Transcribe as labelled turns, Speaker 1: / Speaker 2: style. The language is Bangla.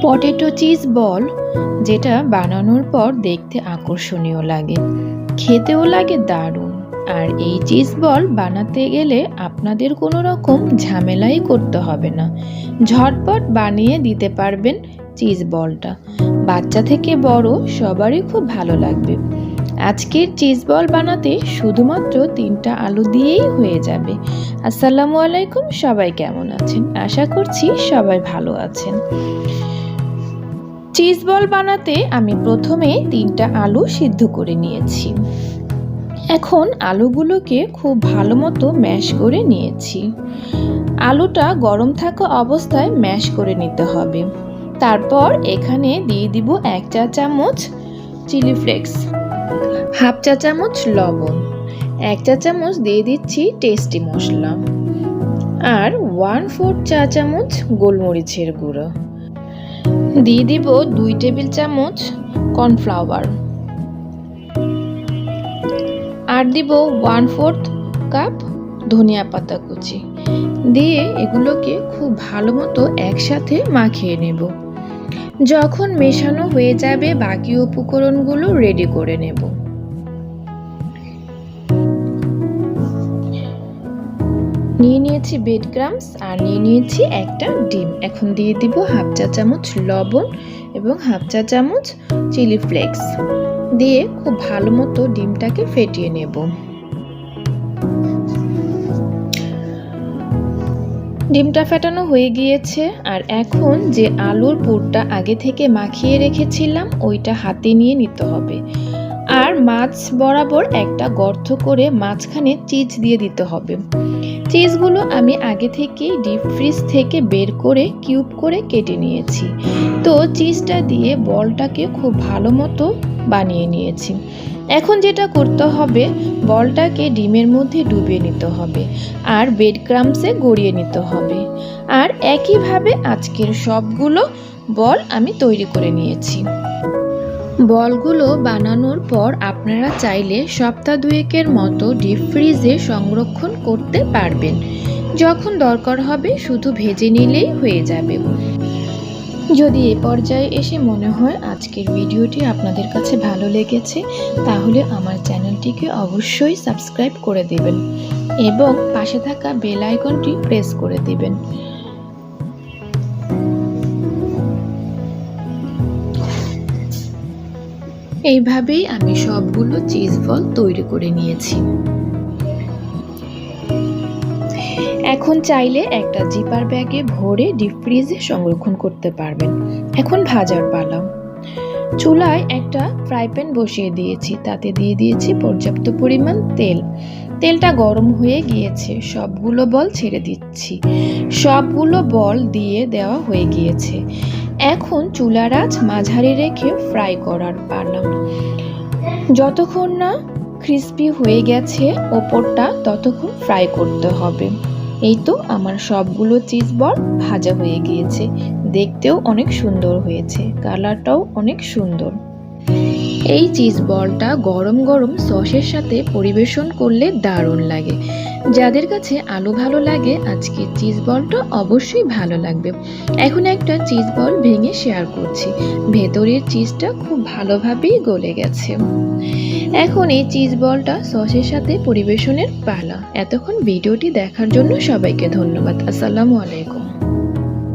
Speaker 1: পটেটো চিজ বল, যেটা বানানোর পর দেখতে আকর্ষণীয় লাগে, খেতেও লাগে দারুণ। আর এই চিজ বল বানাতে গেলে আপনাদের কোনো রকম ঝামেলাই করতে হবে না, ঝটপট বানিয়ে দিতে পারবেন চিজ বলটা। বাচ্চা থেকে বড় সবারই খুব ভালো লাগবে। আজকের চিজ বল বানাতে শুধুমাত্র 3টা আলু দিয়েই হয়ে যাবে। আসসালামু আলাইকুম, সবাই কেমন আছেন? আশা করছি সবাই ভালো আছেন। চিজ বল বানাতে আমি প্রথমে 3টা আলু সিদ্ধ করে নিয়েছি। এখন আলুগুলোকে খুব ভালো মতো ম্যাশ করে নিয়েছি। আলুটা গরম থাকা অবস্থায় ম্যাশ করে নিতে হবে। তারপর এখানে দিয়ে দিব 1 চা চামচ চিলি ফ্লেক্স, হাফ চা চামচ লবণ, 1 চা চামচ দিয়ে দিচ্ছি টেস্টি মশলা, আর 1/4 চা চামচ গোলমরিচের গুঁড়ো, দিয়ে দিব 2 টেবিল চামচ কর্নফ্লাওয়ার, আর দিব 1/4 কাপ ধনিয়া পাতা কুচি দিয়ে এগুলোকে খুব ভালো মতো একসাথে মাখিয়ে নেব। যখন মেশানো হয়ে যাবে বাকি উপকরণগুলো রেডি করে নেব। নিয়ে নিয়েছি ব্রেড ক্রাম্বস আর নিয়ে নিয়েছি একটা ডিম। এখন দিয়ে দিব হাফ চা চামচ লবণ এবং হাফ চা চামচ চিলি ফ্লেক্স দিয়ে খুব ভালো মতো ডিমটাকে ফেটিয়ে নেব। ডিমটা ফেটানো হয়ে গিয়েছে, আর এখন যে আলুর পুরটা আগে থেকে মাখিয়ে রেখেছিলাম ওইটা হাতে নিয়ে নিতে হবে। আর মাছ বরাবর একটা গর্ত করে মাঝখানে চিজ দিয়ে দিতে হবে। চিজগুলো আমি আগে থেকেই ডিপ ফ্রিজ থেকে বের করে কিউব করে কেটে নিয়েছি। তো চিজটা দিয়ে বলটাকে খুব ভালো মতো বানিয়ে নিয়েছি। এখন যেটা করতে হবে, বলটাকে ডিমের মধ্যে ডুবিয়ে নিতে হবে আর ব্রেড ক্রাম্বসে গড়িয়ে নিতে হবে। আর একইভাবে আজকের সবগুলো বল আমি তৈরি করে নিয়েছি। বলগুলো বানানোর পর আপনারা চাইলে সপ্তাহ 2-এর মতো ডিপ ফ্রিজে সংরক্ষণ করতে পারবেন। যখন দরকার হবে শুধু ভেজে নিলেই হয়ে যাবে। যদি এ পর্যায়ে এসে মনে হয় আজকের ভিডিওটি আপনাদের কাছে ভালো লেগেছে, তাহলে আমার চ্যানেলটিকে অবশ্যই সাবস্ক্রাইব করে দেবেন এবং পাশে থাকা বেল আইকনটি প্রেস করে দেবেন। এইভাবেই আমি সবগুলো চিজ বল তৈরি করে নিয়েছি। এখন চাইলে একটা জিপার ব্যাগে ভরে ডিপ ফ্রিজে সংরক্ষণ করতে পারবেন। এখন ভাজার পালা। চুলায় একটা ফ্রাই প্যান বসিয়ে দিয়েছি, তাতে দিয়ে দিয়েছি পর্যাপ্ত পরিমাণ তেল। তেলটা গরম হয়ে গিয়েছে, সবগুলো বল ছেড়ে দিচ্ছি। সবগুলো বল দিয়ে দেওয়া হয়ে গিয়েছে। এখন চুলার আঁচ মাঝারি রেখে ফ্রাই করার পালা। যতক্ষণ না ক্রিস্পি হয়ে গেছে ওপরটা ততক্ষণ ফ্রাই করতে হবে। এই তো আমার সবগুলো চিজ বল ভাজা হয়ে গিয়েছে, দেখতেও অনেক সুন্দর হয়েছে, কালারটাও অনেক সুন্দর। এই চিজ বলটা গরম গরম সসের সাথে পরিবেশন করলে দারুণ লাগে। যাদের কাছে আলু ভালো লাগে আজকের চিজ বলটা অবশ্যই ভালো লাগবে। এখন একটা চিজ বল ভেঙে শেয়ার করছি। ভেতরের চিজটা খুব ভালোভাবেই গলে গেছে। এখন এই চিজ বলটা সসের সাথে পরিবেশনের পালা। এতক্ষণ ভিডিওটি দেখার জন্য সবাইকে ধন্যবাদ। আসসালামু আলাইকুম।